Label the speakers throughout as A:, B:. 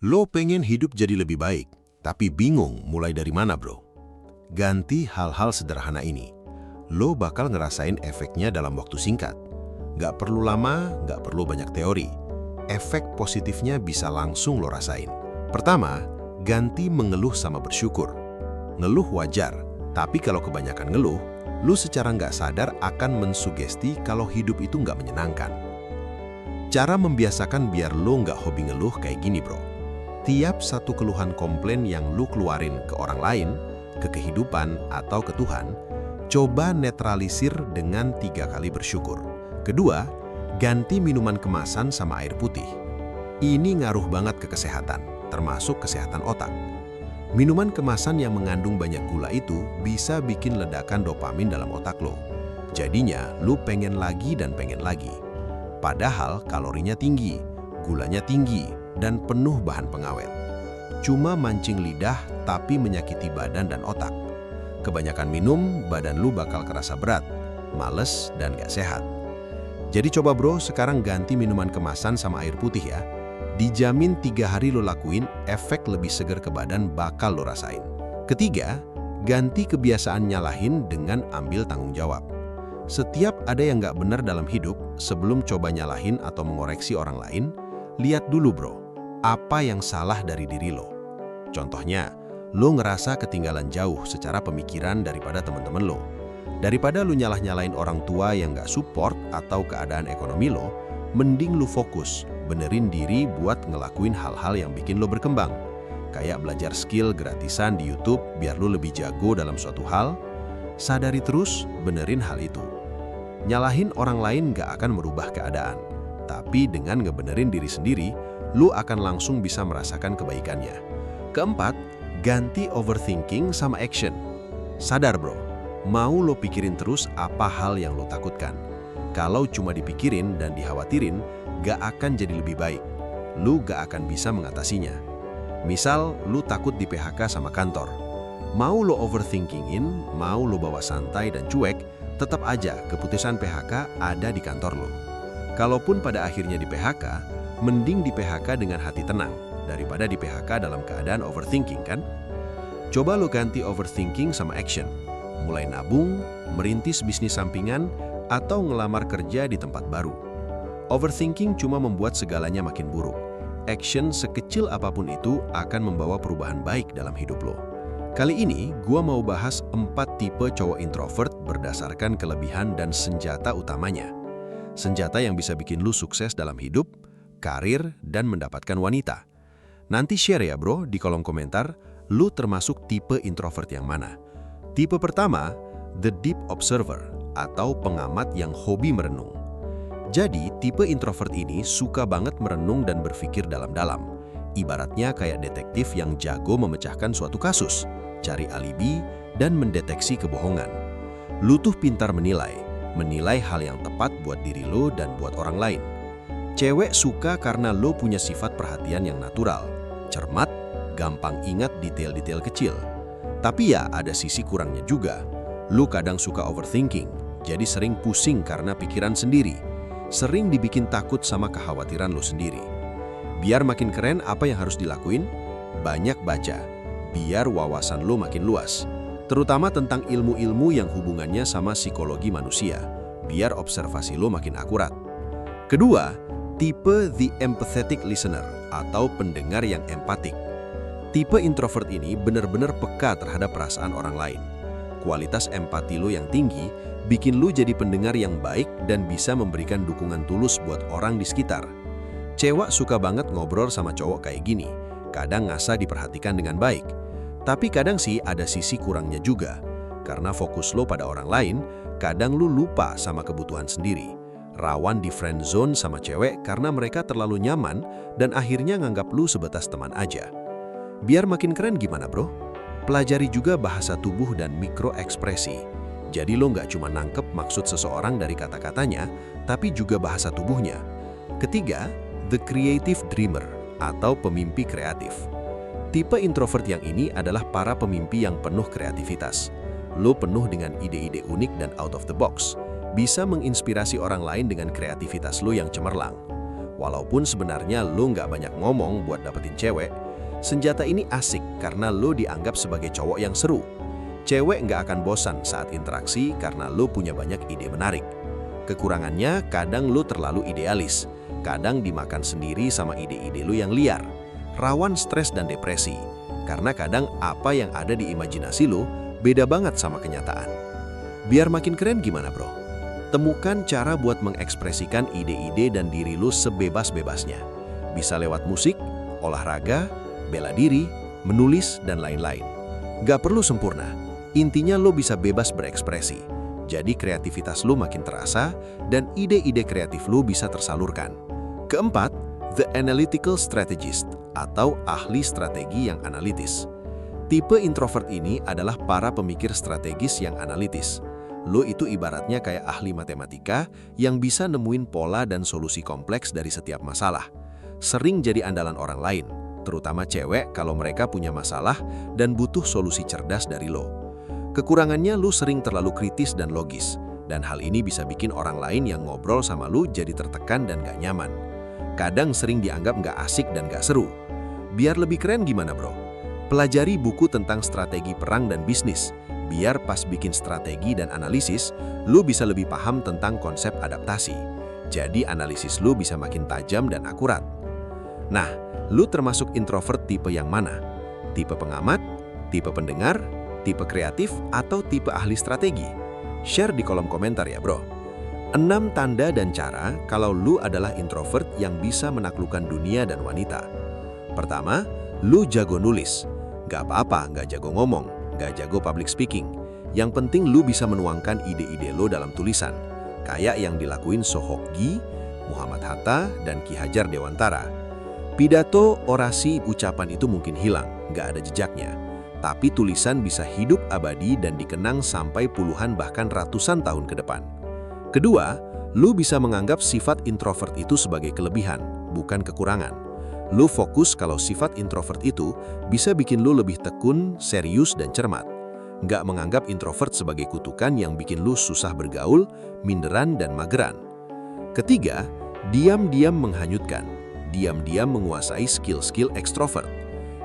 A: Lo pengen hidup jadi lebih baik, tapi bingung mulai dari mana, bro? Ganti hal-hal sederhana ini. Lo bakal ngerasain efeknya dalam waktu singkat. Nggak perlu lama, nggak perlu banyak teori. Efek positifnya bisa langsung lo rasain. Pertama, ganti mengeluh sama bersyukur. Ngeluh wajar, tapi kalau kebanyakan ngeluh, lo secara nggak sadar akan mensugesti kalau hidup itu nggak menyenangkan. Cara membiasakan biar lo nggak hobi ngeluh kayak gini, bro. Tiap satu keluhan komplain yang lu keluarin ke orang lain, ke kehidupan, atau ke Tuhan, coba netralisir dengan 3 kali bersyukur. Kedua, ganti minuman kemasan sama air putih. Ini ngaruh banget ke kesehatan, termasuk kesehatan otak. Minuman kemasan yang mengandung banyak gula itu bisa bikin ledakan dopamin dalam otak lo. Jadinya, lu pengen lagi dan pengen lagi. Padahal kalorinya tinggi, gulanya tinggi, dan penuh bahan pengawet. Cuma mancing lidah tapi menyakiti badan dan otak. Kebanyakan minum, badan lu bakal kerasa berat, males, dan gak sehat. Jadi coba bro, sekarang ganti minuman kemasan sama air putih ya. Dijamin 3 hari lo lakuin, efek lebih seger ke badan bakal lo rasain. Ketiga, ganti kebiasaan nyalahin dengan ambil tanggung jawab. Setiap ada yang gak benar dalam hidup, sebelum coba nyalahin atau mengoreksi orang lain, lihat dulu bro, apa yang salah dari diri lo. Contohnya, lo ngerasa ketinggalan jauh secara pemikiran daripada teman-teman lo. Daripada lo nyalah-nyalain orang tua yang gak support atau keadaan ekonomi lo, mending lo fokus, benerin diri buat ngelakuin hal-hal yang bikin lo berkembang. Kayak belajar skill gratisan di YouTube biar lo lebih jago dalam suatu hal. Sadari terus, benerin hal itu. Nyalahin orang lain gak akan merubah keadaan. Tapi dengan ngebenerin diri sendiri, lu akan langsung bisa merasakan kebaikannya. Keempat, ganti overthinking sama action. Sadar bro, mau lo pikirin terus apa hal yang lo takutkan. Kalau cuma dipikirin dan dikhawatirin, gak akan jadi lebih baik. Lu gak akan bisa mengatasinya. Misal, lu takut di PHK sama kantor. Mau lo overthinkingin, mau lo bawa santai dan cuek, tetap aja keputusan PHK ada di kantor lo. Kalaupun pada akhirnya di PHK, mending di PHK dengan hati tenang daripada di PHK dalam keadaan overthinking kan? Coba lo ganti overthinking sama action. Mulai nabung, merintis bisnis sampingan, atau ngelamar kerja di tempat baru. Overthinking cuma membuat segalanya makin buruk. Action sekecil apapun itu akan membawa perubahan baik dalam hidup lo. Kali ini, gua mau bahas 4 tipe cowok introvert berdasarkan kelebihan dan senjata utamanya. Senjata yang bisa bikin lu sukses dalam hidup, karir, dan mendapatkan wanita. Nanti share ya bro di kolom komentar, lu termasuk tipe introvert yang mana. Tipe pertama, the deep observer, atau pengamat yang hobi merenung. Jadi, tipe introvert ini suka banget merenung dan berpikir dalam-dalam. Ibaratnya kayak detektif yang jago memecahkan suatu kasus, cari alibi, dan mendeteksi kebohongan. Lu tuh pintar menilai hal yang tepat buat diri lo dan buat orang lain. Cewek suka karena lo punya sifat perhatian yang natural, cermat, gampang ingat detail-detail kecil. Tapi ya ada sisi kurangnya juga. Lo kadang suka overthinking, jadi sering pusing karena pikiran sendiri. Sering dibikin takut sama kekhawatiran lo sendiri. Biar makin keren apa yang harus dilakuin? Banyak baca, biar wawasan lo makin luas. Terutama tentang ilmu-ilmu yang hubungannya sama psikologi manusia, biar observasi lo makin akurat. Kedua, tipe the empathetic listener, atau pendengar yang empatik. Tipe introvert ini benar-benar peka terhadap perasaan orang lain. Kualitas empati lo yang tinggi, bikin lo jadi pendengar yang baik dan bisa memberikan dukungan tulus buat orang di sekitar. Cewek suka banget ngobrol sama cowok kayak gini, kadang ngerasa diperhatikan dengan baik. Tapi kadang sih ada sisi kurangnya juga. Karena fokus lo pada orang lain, kadang lo lupa sama kebutuhan sendiri. Rawan di friend zone sama cewek karena mereka terlalu nyaman dan akhirnya nganggap lo sebatas teman aja. Biar makin keren gimana bro? Pelajari juga bahasa tubuh dan mikroekspresi. Jadi lo nggak cuma nangkep maksud seseorang dari kata-katanya, tapi juga bahasa tubuhnya. Ketiga, the creative dreamer, atau pemimpi kreatif. Tipe introvert yang ini adalah para pemimpi yang penuh kreativitas. Lo penuh dengan ide-ide unik dan out of the box. Bisa menginspirasi orang lain dengan kreativitas lo yang cemerlang. Walaupun sebenarnya lo nggak banyak ngomong buat dapetin cewek, senjata ini asik karena lo dianggap sebagai cowok yang seru. Cewek nggak akan bosan saat interaksi karena lo punya banyak ide menarik. Kekurangannya, kadang lo terlalu idealis, kadang dimakan sendiri sama ide-ide lo yang liar. Rawan stres dan depresi, karena kadang apa yang ada di imajinasi lo beda banget sama kenyataan. Biar makin keren gimana bro? Temukan cara buat mengekspresikan ide-ide dan diri lo sebebas-bebasnya. Bisa lewat musik, olahraga, bela diri, menulis, dan lain-lain. Gak perlu sempurna, intinya lo bisa bebas berekspresi. Jadi kreativitas lo makin terasa dan ide-ide kreatif lo bisa tersalurkan. Keempat, the analytical strategist atau ahli strategi yang analitis. Tipe introvert ini adalah para pemikir strategis yang analitis. Lo itu ibaratnya kayak ahli matematika yang bisa nemuin pola dan solusi kompleks dari setiap masalah. Sering jadi andalan orang lain, terutama cewek kalau mereka punya masalah dan butuh solusi cerdas dari lo. Kekurangannya lo sering terlalu kritis dan logis, dan hal ini bisa bikin orang lain yang ngobrol sama lo jadi tertekan dan gak nyaman. Kadang sering dianggap gak asik dan gak seru. Biar lebih keren gimana bro? Pelajari buku tentang strategi perang dan bisnis. Biar pas bikin strategi dan analisis, lu bisa lebih paham tentang konsep adaptasi. Jadi analisis lu bisa makin tajam dan akurat. Nah, lu termasuk introvert tipe yang mana? Tipe pengamat, tipe pendengar, tipe kreatif, atau tipe ahli strategi? Share di kolom komentar ya bro. 6 tanda dan cara kalau lu adalah introvert yang bisa menaklukkan dunia dan wanita. Pertama, lu jago nulis. Gak apa-apa, gak jago ngomong. Gak jago public speaking. Yang penting lu bisa menuangkan ide-ide lo dalam tulisan. Kayak yang dilakuin Sohokgi, Muhammad Hatta, dan Ki Hajar Dewantara. Pidato, orasi, ucapan itu mungkin hilang, gak ada jejaknya. Tapi tulisan bisa hidup abadi dan dikenang sampai puluhan bahkan ratusan tahun ke depan. Kedua, lu bisa menganggap sifat introvert itu sebagai kelebihan, bukan kekurangan. Lu fokus kalau sifat introvert itu bisa bikin lu lebih tekun, serius, dan cermat. Nggak menganggap introvert sebagai kutukan yang bikin lu susah bergaul, minderan, dan mageran. Ketiga, diam-diam menghanyutkan. Diam-diam menguasai skill-skill ekstrovert.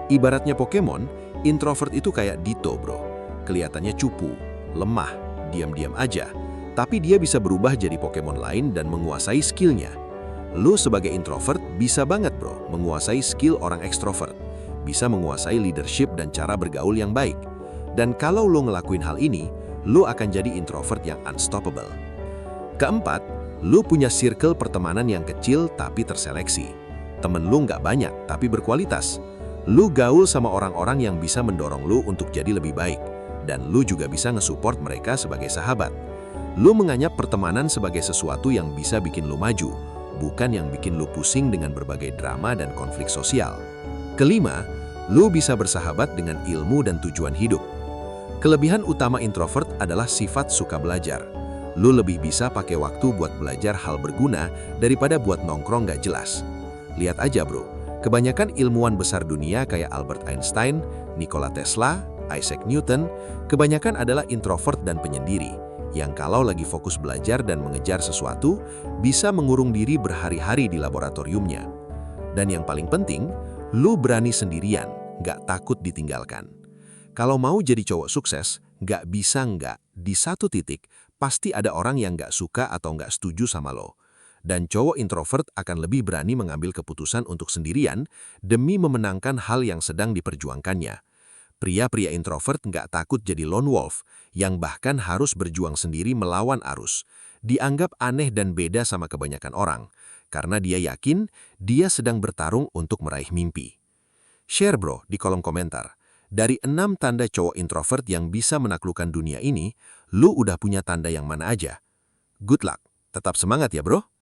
A: Ibaratnya Pokemon, introvert itu kayak Ditto bro. Kelihatannya cupu, lemah, diam-diam aja. Tapi dia bisa berubah jadi Pokemon lain dan menguasai skillnya. Lu sebagai introvert bisa banget bro menguasai skill orang ekstrovert. Bisa menguasai leadership dan cara bergaul yang baik. Dan kalau lu ngelakuin hal ini, lu akan jadi introvert yang unstoppable. Keempat, lu punya circle pertemanan yang kecil tapi terseleksi. Temen lu nggak banyak tapi berkualitas. Lu gaul sama orang-orang yang bisa mendorong lu untuk jadi lebih baik. Dan lu juga bisa nge-support mereka sebagai sahabat. Lu menganggap pertemanan sebagai sesuatu yang bisa bikin lu maju, bukan yang bikin lu pusing dengan berbagai drama dan konflik sosial. Kelima, lu bisa bersahabat dengan ilmu dan tujuan hidup. Kelebihan utama introvert adalah sifat suka belajar. Lu lebih bisa pakai waktu buat belajar hal berguna daripada buat nongkrong gak jelas. Lihat aja bro, kebanyakan ilmuwan besar dunia kayak Albert Einstein, Nikola Tesla, Isaac Newton, kebanyakan adalah introvert dan penyendiri, yang kalau lagi fokus belajar dan mengejar sesuatu, bisa mengurung diri berhari-hari di laboratoriumnya. Dan yang paling penting, lu berani sendirian, gak takut ditinggalkan. Kalau mau jadi cowok sukses, gak bisa nggak, di satu titik, pasti ada orang yang gak suka atau gak setuju sama lo. Dan cowok introvert akan lebih berani mengambil keputusan untuk sendirian demi memenangkan hal yang sedang diperjuangkannya. Pria-pria introvert nggak takut jadi lone wolf, yang bahkan harus berjuang sendiri melawan arus. Dianggap aneh dan beda sama kebanyakan orang, karena dia yakin dia sedang bertarung untuk meraih mimpi. Share bro di kolom komentar. Dari 6 tanda cowok introvert yang bisa menaklukkan dunia ini, lu udah punya tanda yang mana aja? Good luck, tetap semangat ya bro!